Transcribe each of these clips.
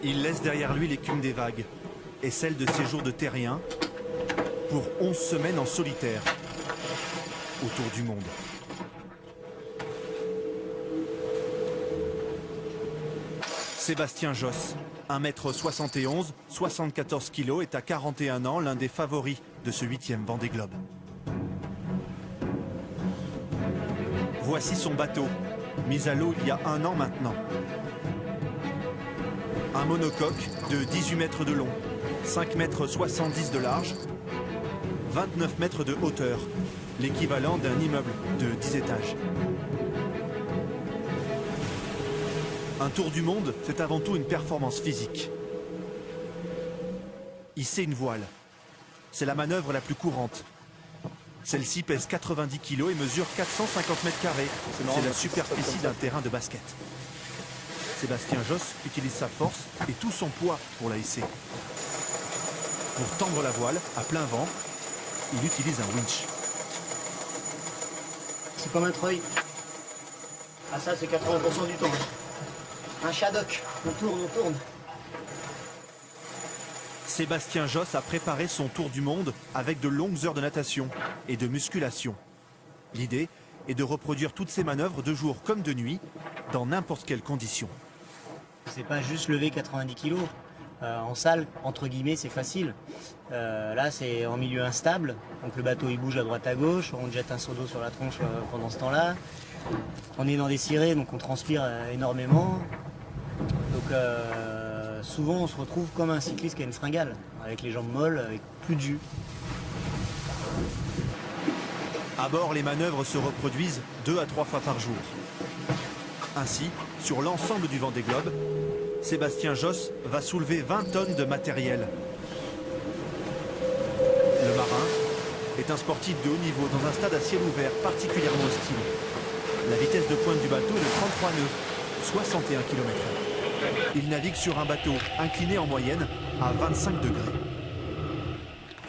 Il laisse derrière lui l'écume des vagues et celle de ses jours de terrien pour 11 semaines en solitaire autour du monde. Sébastien Josse, 1m71, 74 kg, est à 41 ans l'un des favoris de ce 8e Vendée Globe. Voici son bateau, mis à l'eau il y a 1 an maintenant. Un monocoque de 18 mètres de long, 5 mètres 70 de large, 29 mètres de hauteur, l'équivalent d'un immeuble de 10 étages. Un tour du monde, c'est avant tout une performance physique. Hisser une voile, c'est la manœuvre la plus courante. Celle-ci pèse 90 kg et mesure 450 mètres carrés. C'est la superficie d'un terrain de basket. Sébastien Josse utilise sa force et tout son poids pour la hisser. Pour tendre la voile à plein vent, il utilise un winch. C'est comme un treuil. Ah ça c'est 80% du temps. Un shadok, on tourne. Sébastien Josse a préparé son tour du monde avec de longues heures de natation et de musculation. L'idée est de reproduire toutes ces manœuvres de jour comme de nuit, dans n'importe quelle condition. C'est pas juste lever 90 kg. En salle, entre guillemets, c'est facile. Là, c'est en milieu instable. Donc le bateau, il bouge à droite à gauche. On jette un seau d'eau sur la tronche pendant ce temps-là. On est dans des cirés, donc on transpire énormément. Donc souvent, on se retrouve comme un cycliste qui a une fringale, avec les jambes molles, avec plus de jus. À bord, les manœuvres se reproduisent 2 à 3 fois par jour. Ainsi, sur l'ensemble du Vendée Globe, Sébastien Josse va soulever 20 tonnes de matériel. Le marin est un sportif de haut niveau dans un stade à ciel ouvert particulièrement hostile. La vitesse de pointe du bateau est de 33 nœuds, 61 km/h. Il navigue sur un bateau incliné en moyenne à 25 degrés.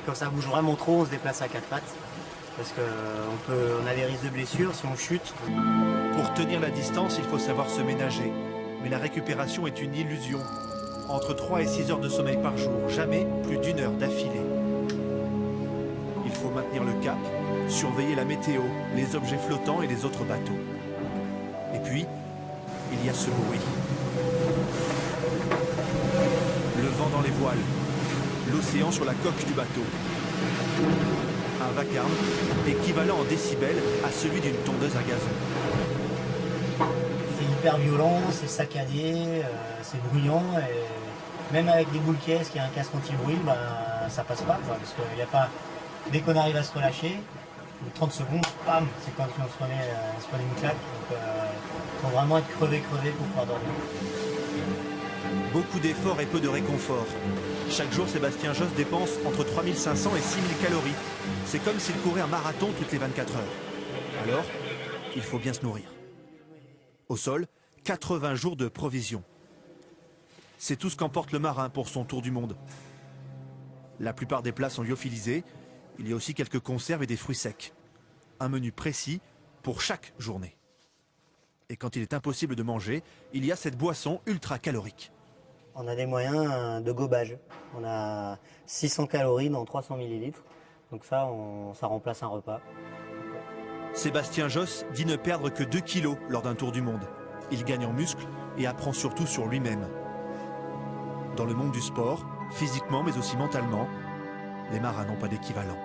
Quand ça bouge vraiment trop, on se déplace à 4 pattes. Parce qu'on a des risques de blessures si on chute. Pour tenir la distance, il faut savoir se ménager. Mais la récupération est une illusion. Entre 3 et 6 heures de sommeil par jour, jamais plus d'1 heure d'affilée. Il faut maintenir le cap, surveiller la météo, les objets flottants et les autres bateaux. Et puis, il y a ce bruit. Le vent dans les voiles, l'océan sur la coque du bateau. Un vacarme équivalent en décibels à celui d'une tondeuse à gazon. C'est hyper violent, c'est saccadé, c'est bruyant. Et même avec des boules caisses qui a un casque anti-bruit, ça passe pas. Parce qu'il n'y a pas. Dès qu'on arrive à se relâcher, 30 secondes, bam, c'est comme si on se prenait une claque. Donc il faut vraiment être crevé pour pouvoir dormir. Beaucoup d'efforts et peu de réconfort. Chaque jour, Sébastien Josse dépense entre 3500 et 6000 calories. C'est comme s'il courait un marathon toutes les 24 heures. Alors, il faut bien se nourrir. Au sol, 80 jours de provisions. C'est tout ce qu'emporte le marin pour son tour du monde. La plupart des plats sont lyophilisés. Il y a aussi quelques conserves et des fruits secs. Un menu précis pour chaque journée. Et quand il est impossible de manger, il y a cette boisson ultra calorique. On a des moyens de gobage. On a 600 calories dans 300 millilitres. Donc ça remplace un repas. Sébastien Josse dit ne perdre que 2 kilos lors d'un tour du monde. Il gagne en muscles et apprend surtout sur lui-même. Dans le monde du sport, physiquement mais aussi mentalement, les marins n'ont pas d'équivalent.